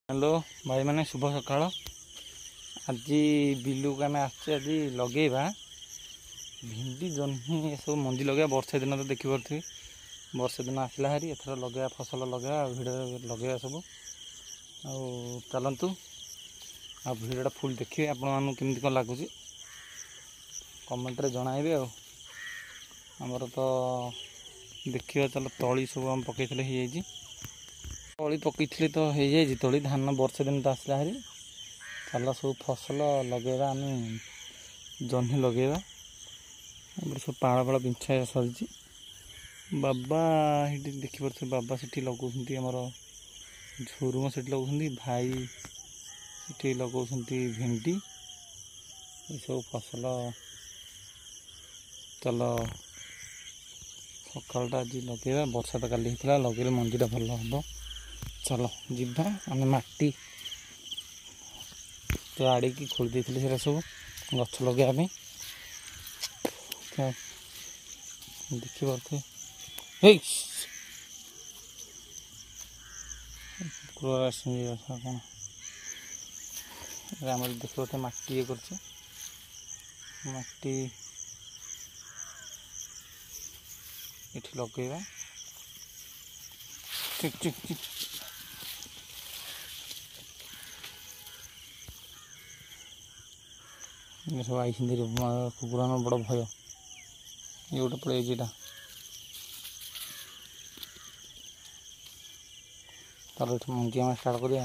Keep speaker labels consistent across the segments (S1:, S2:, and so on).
S1: Hello भाई मैंने शुभ सकाळ। आज बिलू को आम आज लगेवा भिंडी जह्नी ये सब मंजी लगे वर्षा दिन तो देखी पारे वर्षा दिन आसला हारी एथर लगे फसल लगे भिड़ लगे सब आ चलतु आ भिड़टा फुल देखिए आपण केमती कौन लगुच कमेंट जनइबे आमर तो देखिए चलो तली सब आम पकई तली पकई तो हो जाए तली धान वर्षा दिन तो आसला हारी चल सब फसल लगेगा आम जह्नी लगेगा सब पाड़ पाड़ बिछा सरी बाबा ये देखिपे बाबा से लगुंट आमर झुरुम से लगुंट भाई ये लगुंट भेंडी ये सब फसल चल सकालटा आज लगेगा वर्षा तो काली होता लगे मंजीटा भल हम चलो जीवा आम माटी तो आड़ की खोल देते सब गछ लगे देखी पारे कौन आम देख पारे माटी ये कर माटी ये लगेगा चिक चिक चिक सब आई कुकुरा बड़ भय ये गोटे पड़े तार मंजी आम स्टार्ट करिया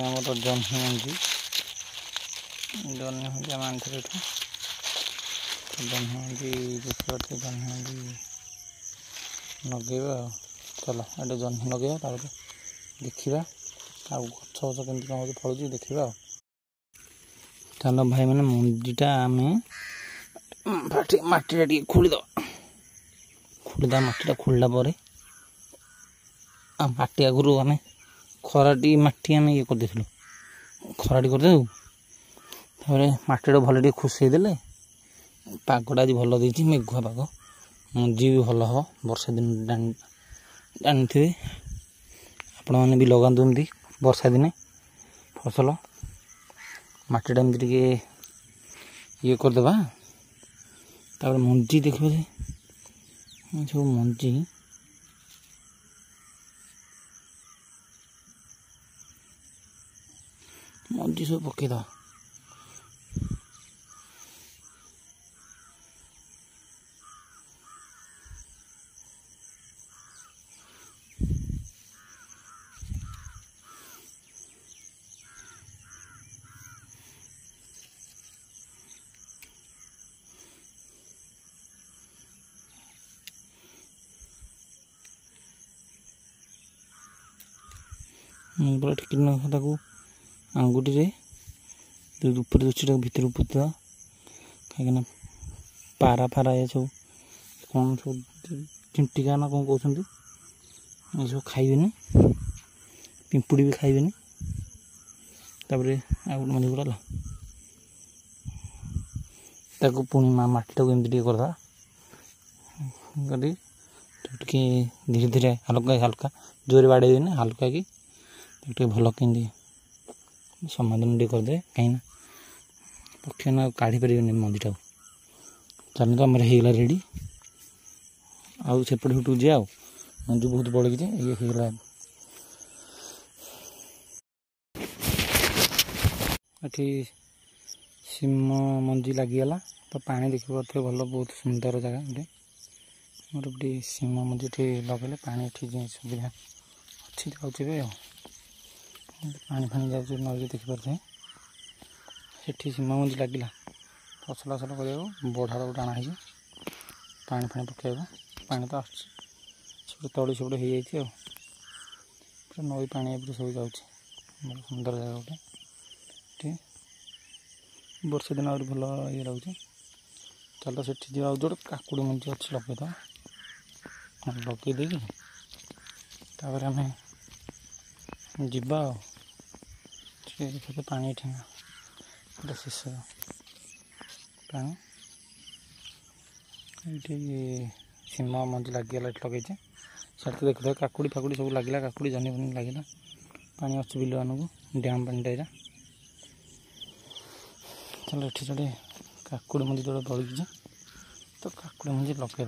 S1: आम जह्नी मंजी आम आनी जह्नी मंजी देखिए जह्नी मंजी लगेगा चलो ये जह्नी लगेगा देखा आ गच गच कमी कौन फल देखा चलो भाई मैंने मंजीटा आम मटीटा टे खोलीद मटीटा खोलला माटी आगुरी आम खराटी मटी आम ये करदे खराटी करदे मटीटा भल टे खुशेदेले पागटा आज भल देती मेघुआ पाग मंजी भी भल हम वर्षा दिन जानते आपण मैंने भी लगातु एमती वर्षा दिने फसल मटीटा एमती ये करदेबा तापर मंजी देखिए सब मंजी मंजी सब पकईद पूरा ठीक आंगुठी ऊपर दूसरी भितर पुता कहीं पारा फारा ये सब कौन सब चिंटिका ना कौन कहते ये सब खाइबे पिंपुड़ी भी खाइबे तापर आ गए मंजी गुड़ा ताको पुणी मटीटा को एमती करदा धीरे धीरे हल्का हल्का जोर बाड़े हल्का कि भल कि समाधान टे करदे कहीं पक्षी ना काढ़ी पारे मंजीटा चल तो आम होगा रेडी आउ सेपटे हुटू जे मंजू बहुत बड़ कि ये होगा ये सीम मंजी लगिगला तो पानी देखी पारे भल बहुत सुंदर जगह गोटे मोर गोटे सीम मंजी लगे पानी सुविधा अच्छी जाऊे पानी फानी जाऊँ नदी देखिपारे से सीमा मंजी लगिला फसल फसल कर बढ़ा गोटे आना है पानी फानी पकेबा पानी तो आस तली सब हो जाए पूरा नई पानी सब जाऊँगी सुंदर जगह गोटे वर्षा दिन आज भल ये लगे चलो से जो काकुड़ी मंजी अच्छी लगेद लगे आम जीवा पानी पूरा शेष पानी ये सीम मंजी लगिगला लगे साथ देखो काकुड़ी फाकुड़ी सब लगे काकुड़ी जनी फनी लगे पानी अच्छे बिल मानू डैम पानी टाइरा चलो ये जोड़े काकुड़ी मंजी जोड़े बड़ी तो काकुड़ी मंजी लगे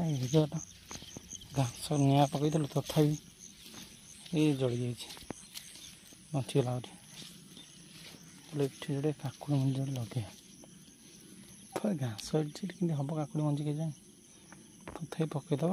S1: ये जगह घास निआ पकईदेलु तथापि ये जली जाइए बचीगला ये जोड़े काकुड़ी मंजी जोड़े लगे घास हम काकुड़ी मंजी के जाए तथापि पकईदब।